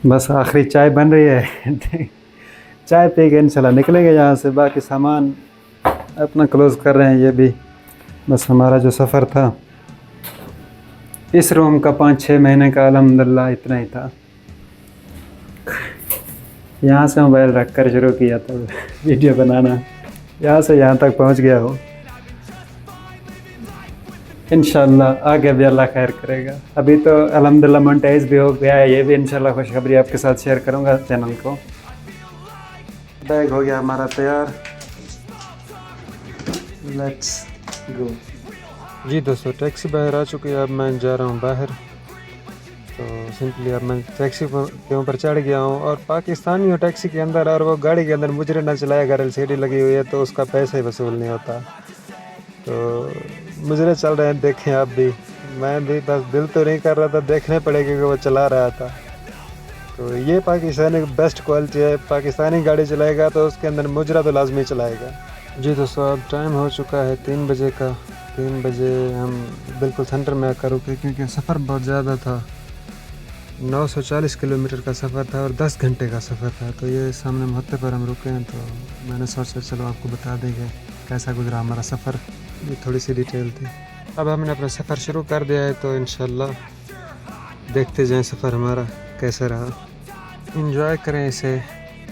बस आखिरी चाय बन रही है। चाय पी के इंशाल्लाह निकलेंगे यहाँ से। बाकी सामान अपना क्लोज़ कर रहे हैं ये भी। बस हमारा जो सफ़र था इस रूम का 5-6 महीने का अल्हम्दुलिल्लाह इतना ही था। यहाँ से मोबाइल रख कर शुरू किया था वीडियो बनाना, यहाँ से यहाँ तक पहुँच गया हो। इंशाल्लाह आगे भी अल्लाह खैर करेगा। अभी तो अल्हम्दुलिल्लाह मोनेटाइज भी हो गया है, ये भी इंशाल्लाह खुशखबरी आपके साथ शेयर करूँगा चैनल को। बैग हो गया हमारा तैयार, लेट्स गो। जी दोस्तों, टैक्सी बाहर आ चुकी है। अब मैं जा रहा हूँ बाहर। तो सिंपली अब मैं टैक्सी के ऊपर चढ़ गया हूँ और पाकिस्तानी हो टैक्सी के अंदर, और वो गाड़ी के अंदर मुजरे ना चलाएगा, एलसीडी लगी हुई है तो उसका पैसा ही वसूल नहीं होता। तो मुजरे चल रहे हैं, देखें आप भी। मैं भी बस दिल तो नहीं कर रहा था, देखने पड़े क्योंकि वो चला रहा था। तो ये पाकिस्तानी बेस्ट क्वालिटी है। पाकिस्तानी गाड़ी चलाएगा तो उसके अंदर मुजरा तो लाजमी चलाएगा। जी दोस्तों, अब टाइम हो चुका है 3 बजे का। 3 बजे हम बिल्कुल सेंटर में आकर रुके क्योंकि सफ़र बहुत ज़्यादा था। 940 किलोमीटर का सफ़र था और 10 घंटे का सफ़र था। तो ये सामने मोहत्ते पर हम रुके हैं, तो मैंने सोचा चलो आपको बता देंगे कैसा गुजरा हमारा सफ़र। ये थोड़ी सी डिटेल थी। अब हमने अपना सफ़र शुरू कर दिया है, तो इंशाल्लाह देखते जाएं सफ़र हमारा कैसा रहा। इंजॉय करें इसे।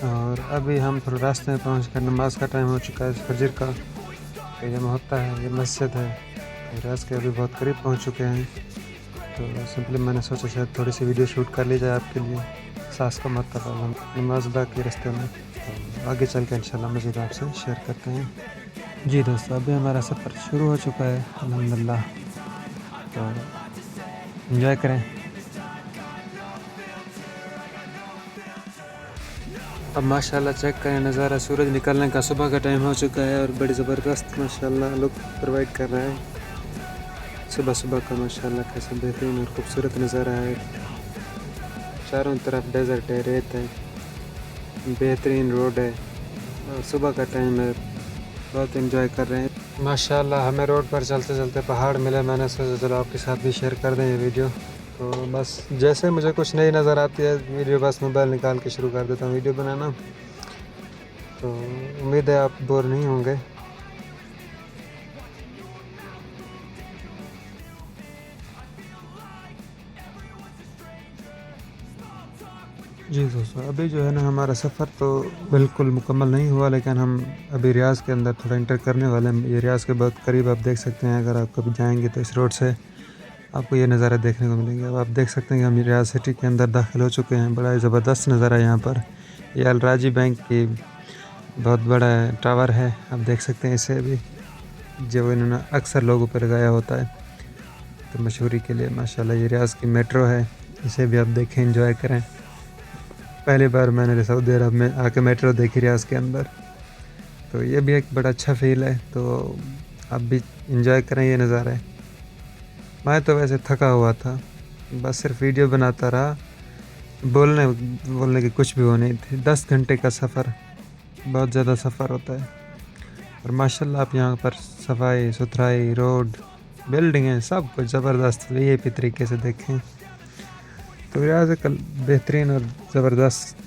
और अभी हम थोड़ा रास्ते में पहुँच कर, नमाज का टाइम हो चुका है फजर का। तो ये मोहत्ता है, ये मस्जिद है। राज के अभी बहुत करीब पहुँच चुके हैं। तो सिंपली मैंने सोचा शायद थोड़ी सी वीडियो शूट कर ली जाए आपके लिए। सास का मत हम नमाज अदा के रास्ते में, तो आगे चल के इंशाल्लाह मज़ीद आपसे शेयर करते हैं। जी दोस्तों, अभी हमारा सफ़र शुरू हो चुका है अल्हम्दुलिल्लाह। तो एंजॉय करें। अब माशाल्लाह चेक करें नज़ारा, सूरज निकलने का सुबह का टाइम हो चुका है और बड़ी ज़बरदस्त माशाल्लाह लुक प्रोवाइड कर रहा है सुबह सुबह का। माशाल्लाह कैसा बेहतरीन और ख़ूबसूरत नज़ारा है। चारों तरफ डेजर्ट है, रेत है, बेहतरीन रोड है और सुबह का टाइम है। बहुत एंजॉय कर रहे हैं माशाल्लाह। हमें रोड पर चलते चलते पहाड़ मिले, मैंने सोचा चलो आपके साथ भी शेयर कर दें ये वीडियो। तो बस जैसे मुझे कुछ नई नज़र आती है वीडियो, बस मोबाइल निकाल के शुरू कर देता हूँ वीडियो बनाना। तो उम्मीद है आप बोर नहीं होंगे। जी दोस्तों, अभी जो है ना हमारा सफ़र तो बिल्कुल मुकम्मल नहीं हुआ, लेकिन हम अभी रियाज़ के अंदर थोड़ा इंटर करने वाले हैं। ये रियाज़ के बहुत करीब आप देख सकते हैं। अगर आप कभी जाएंगे तो इस रोड से आपको ये नज़ारा देखने को मिलेंगे। अब आप देख सकते हैं कि हम रियाज़ सिटी के अंदर दाखिल हो चुके हैं। बड़ा ज़बरदस्त नज़ारा है यहाँ पर। ये अल राजी बैंक की बहुत बड़ा टावर है, आप देख सकते हैं इसे भी, जो इन्होंने अक्सर लोगों पर लगाया होता है तो मशहूरी के लिए। माशाल्लाह ये रियाज़ की मेट्रो है, इसे भी आप देखें, एंजॉय करें। पहली बार मैंने सऊदी अरब में आके मेट्रो देखी रियाज़ के अंदर, तो ये भी एक बड़ा अच्छा फील है। तो आप भी इंजॉय करें ये नज़ारा। मैं तो वैसे थका हुआ था, बस सिर्फ वीडियो बनाता रहा। बोलने बोलने की कुछ भी वो नहीं थी। 10 घंटे का सफ़र बहुत ज़्यादा सफ़र होता है। और माशाल्लाह आप यहाँ पर सफाई सुथराई, रोड, बिल्डिंगें, सब कुछ ज़बरदस्त वीआईपी तरीके से देखें। तो रियाज़ एक बेहतरीन और ज़बरदस्त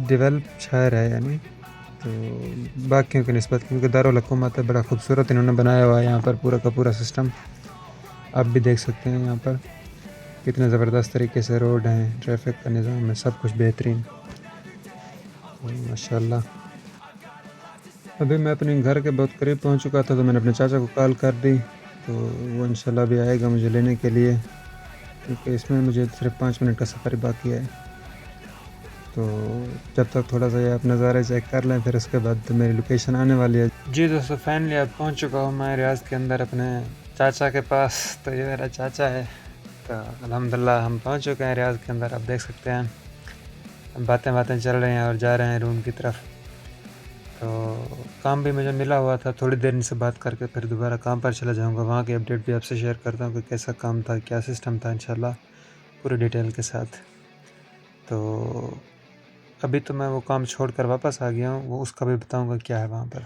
डेवलप शहर है यानी, तो बाकियों की निस्बत, क्योंकि दारुल हुकूमत है। बड़ा खूबसूरत इन्होंने बनाया हुआ है यहाँ पर पूरा का पूरा सिस्टम। आप भी देख सकते हैं यहाँ पर कितने ज़बरदस्त तरीके से रोड हैं, ट्रैफिक का निज़ाम है, सब कुछ बेहतरीन माशाल्लाह। अभी मैं अपने घर के बहुत करीब पहुँच चुका था, तो मैंने अपने चाचा को कॉल कर दी। तो वो इंशाल्लाह भी आएगा मुझे लेने के लिए, क्योंकि इसमें मुझे सिर्फ 5 मिनट का सफ़र ही बाकी है। तो जब तक थोड़ा सा ये आप नज़ारे चेक कर लें, फिर उसके बाद तो मेरी लोकेशन आने वाली है। जी दोस्तों, फाइनली अब पहुंच चुका हूँ मैं रियाज़ के अंदर अपने चाचा के पास। तो ये मेरा चाचा है। तो अल्हम्दुलिल्लाह हम पहुंच चुके हैं रियाज़ के अंदर। आप देख सकते हैं बातें बातें चल रही हैं और जा रहे हैं रूम की तरफ। तो काम भी मुझे मिला हुआ था, थोड़ी देर इनसे बात करके फिर दोबारा काम पर चला जाऊँगा। वहाँ की अपडेट भी आपसे शेयर करता हूँ कि कैसा काम था, क्या सिस्टम था, इंशाल्लाह पूरी डिटेल के साथ। तो अभी तो मैं वो काम छोड़कर वापस आ गया हूँ, वो उसका भी बताऊँगा क्या है वहाँ पर।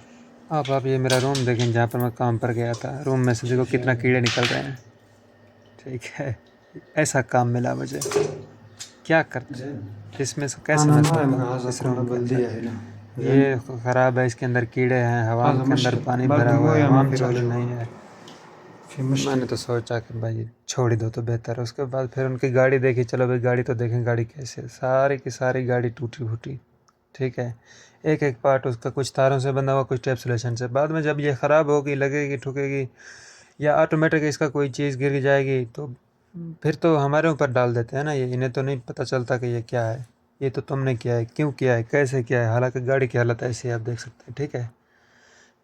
आप ये मेरा रूम देखें जहाँ पर मैं काम पर गया था। रूम में से देखो कितना कीड़े निकल रहे हैं। ठीक है, ऐसा काम मिला मुझे। क्या करते हैं इसमें से, कैसे मैं सोऊं इस रूम के अंदर? ये ख़राब है, इसके अंदर कीड़े हैं, हवाम के अंदर पानी भरा हुआ है, हवाम चालू नहीं है। मैंने तो सोचा कि भाई छोड़ ही दो तो बेहतर है। उसके बाद फिर उनकी गाड़ी देखी, चलो भाई गाड़ी तो देखें, गाड़ी कैसे है। सारी की सारी गाड़ी टूटी फूटी, ठीक है, एक एक पार्ट उसका कुछ तारों से बंधा हुआ, कुछ टेप सोल्यूशन से। बाद में जब ये ख़राब होगी, लगेगी, ठुकेगी या ऑटोमेटिक इसका कोई चीज़ गिर जाएगी तो फिर तो हमारे ऊपर डाल देते हैं ना ये। इन्हें तो नहीं पता चलता कि ये क्या है, ये तो तुमने किया है, क्यों किया है, कैसे किया है, हालांकि गाड़ी की हालत ऐसी है, आप देख सकते हैं, ठीक है।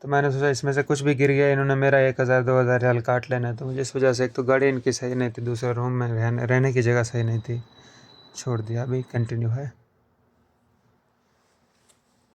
तो मैंने सोचा इसमें से कुछ भी गिर गया, इन्होंने मेरा 1,000 2,000 रियाल काट लेना है। तो मुझे इस वजह से, एक तो गाड़ी इनकी सही नहीं थी, दूसरा रूम में रहने की जगह सही नहीं थी, छोड़ दिया। अभी कंटिन्यू है।